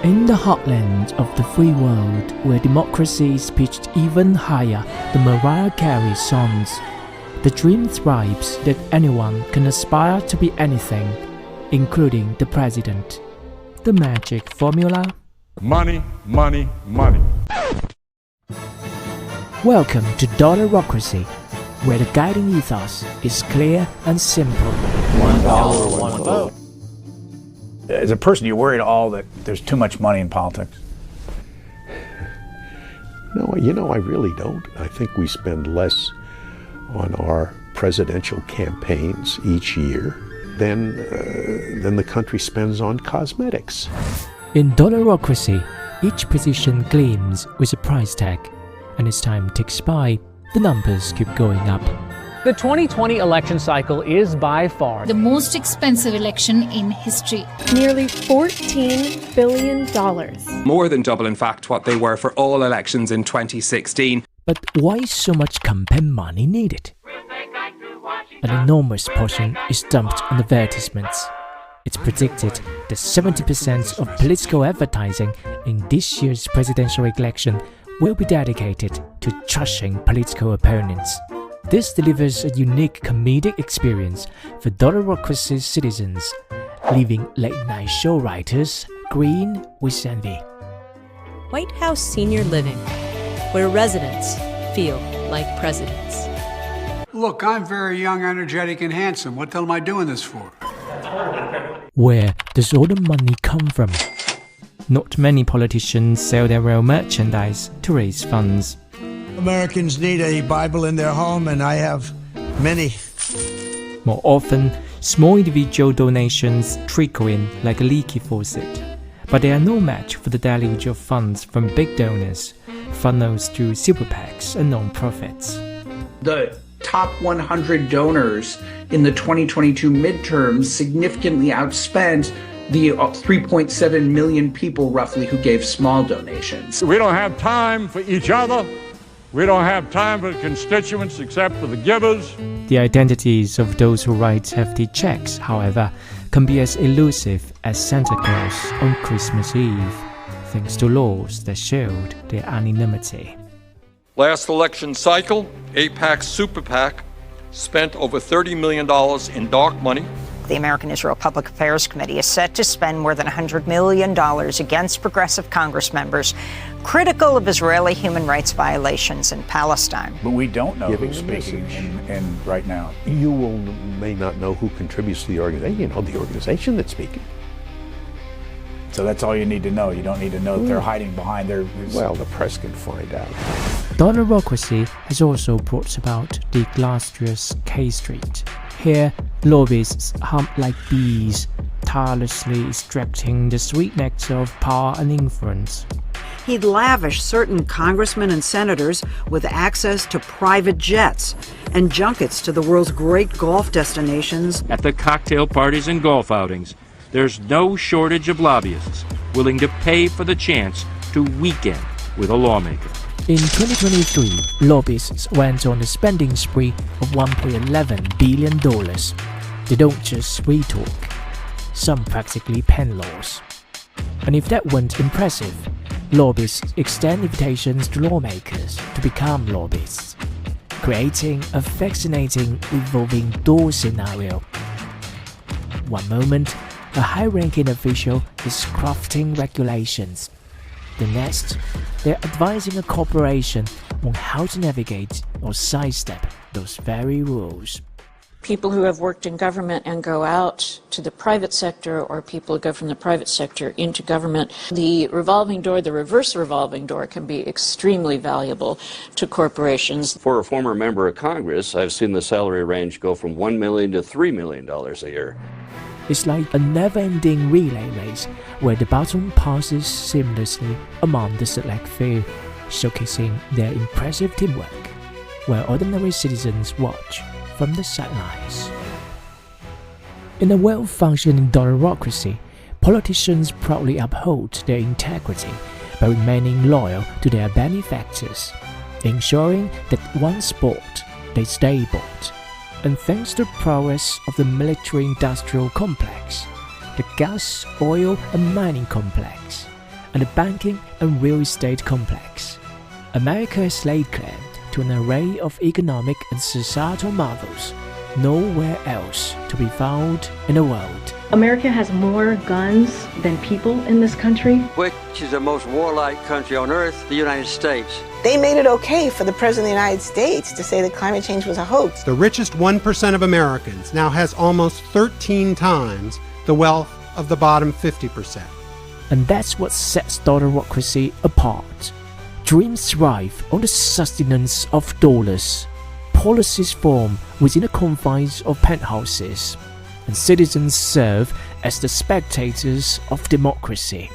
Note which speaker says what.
Speaker 1: In the heartland of the free world, where democracy is pitched even higher than Mariah Carey's songs, the dream thrives that anyone can aspire to be anything, including the president. The magic formula?
Speaker 2: Money, money, money.
Speaker 1: Welcome to dollarocracy, where the guiding ethos is clear and simple.
Speaker 3: $1, one vote. As a person, you're worried all that there's too much money in politics?
Speaker 4: No, I really don't. I think we spend less on our presidential campaigns each year than the country spends on cosmetics.
Speaker 1: In dollarocracy, each position gleams with a price tag, and as time ticks by, the numbers keep going up.
Speaker 5: The 2020 election cycle is by far
Speaker 6: the most expensive election in history.
Speaker 7: Nearly $14 billion.
Speaker 8: More than double, in fact, what they were for all elections in 2016.
Speaker 1: But why is so much campaign money needed? An enormous portion is dumped on advertisements. It's predicted that 70% of political advertising in this year's presidential election will be dedicated to trashing political opponents. This delivers a unique comedic experience for dollarocracy's citizens, leaving late-night show writers green with envy.
Speaker 9: White House Senior Living, where residents feel like presidents.
Speaker 10: Look, I'm very young, energetic, and handsome. What the hell am I doing this for?
Speaker 1: Where does all the money come from? Not many politicians sell their real merchandise to raise funds.
Speaker 11: Americans need a Bible in their home, and I have many.
Speaker 1: More often, small individual donations trickle in like a leaky faucet. But they are no match for the deluge of funds from big donors, funnels through super PACs and non-profits.
Speaker 12: The top 100 donors in the 2022 midterms significantly outspent the 3.7 million people roughly who gave small donations.
Speaker 2: We don't have time for each other. We don't have time for the constituents except for the givers.
Speaker 1: The identities of those who write hefty checks, however, can be as elusive as Santa Claus on Christmas Eve, thanks to laws that shield their anonymity.
Speaker 13: Last election cycle, AIPAC Super PAC spent over $30 million in dark money.
Speaker 14: The American Israel Public Affairs Committee is set to spend more than $100 million against progressive Congress members critical of Israeli human rights violations in Palestine.
Speaker 3: But we don't know who's speaking in right now.
Speaker 4: You may not know who contributes to the organization. You know the organization that's speaking.
Speaker 3: So that's all you need to know. You don't need to know that they're hiding behind their...
Speaker 4: Well, the press can find out.
Speaker 1: Dollarocracy has also brought about the illustrious K Street. Here, lobbyists hum like bees, tirelessly extracting the sweet nectar of power and influence.
Speaker 15: He'd lavish certain congressmen and senators with access to private jets and junkets to the world's great golf destinations.
Speaker 16: At the cocktail parties and golf outings, there's no shortage of lobbyists willing to pay for the chance to weekend with a lawmaker.
Speaker 1: In 2023, lobbyists went on a spending spree of $1.11 billion. They don't just sweet talk, some practically pen laws. And if that weren't impressive, lobbyists extend invitations to lawmakers to become lobbyists, creating a fascinating revolving door scenario. One moment, a high-ranking official is crafting regulations. The next, they're advising a corporation on how to navigate or sidestep those very rules.
Speaker 17: People who have worked in government and go out to the private sector, or people who go from the private sector into government, the revolving door, the reverse revolving door, can be extremely valuable to corporations.
Speaker 18: For a former member of Congress, I've seen the salary range go from $1 million to $3 million a year.
Speaker 1: It's like a never-ending relay race where the baton passes seamlessly among the select few, showcasing their impressive teamwork, while ordinary citizens watch from the sidelines. In a well-functioning dollarocracy, politicians proudly uphold their integrity by remaining loyal to their benefactors, ensuring that once bought, they stay bought. And thanks to the prowess of the military-industrial complex, the gas, oil and mining complex, and the banking and real estate complex. America has laid claim to an array of economic and societal marvels nowhere else to be found in the world.
Speaker 19: America has more guns than people in this country.
Speaker 20: Which is the most warlike country on earth, the United States.
Speaker 21: They made it okay for the President of the United States to say that climate change was a hoax.
Speaker 22: The richest 1% of Americans now has almost 13 times the wealth of the bottom 50%.
Speaker 1: And that's what sets dollarocracy apart. Dreams thrive on the sustenance of dollars. Policies form within the confines of penthouses, and citizens serve as the spectators of democracy.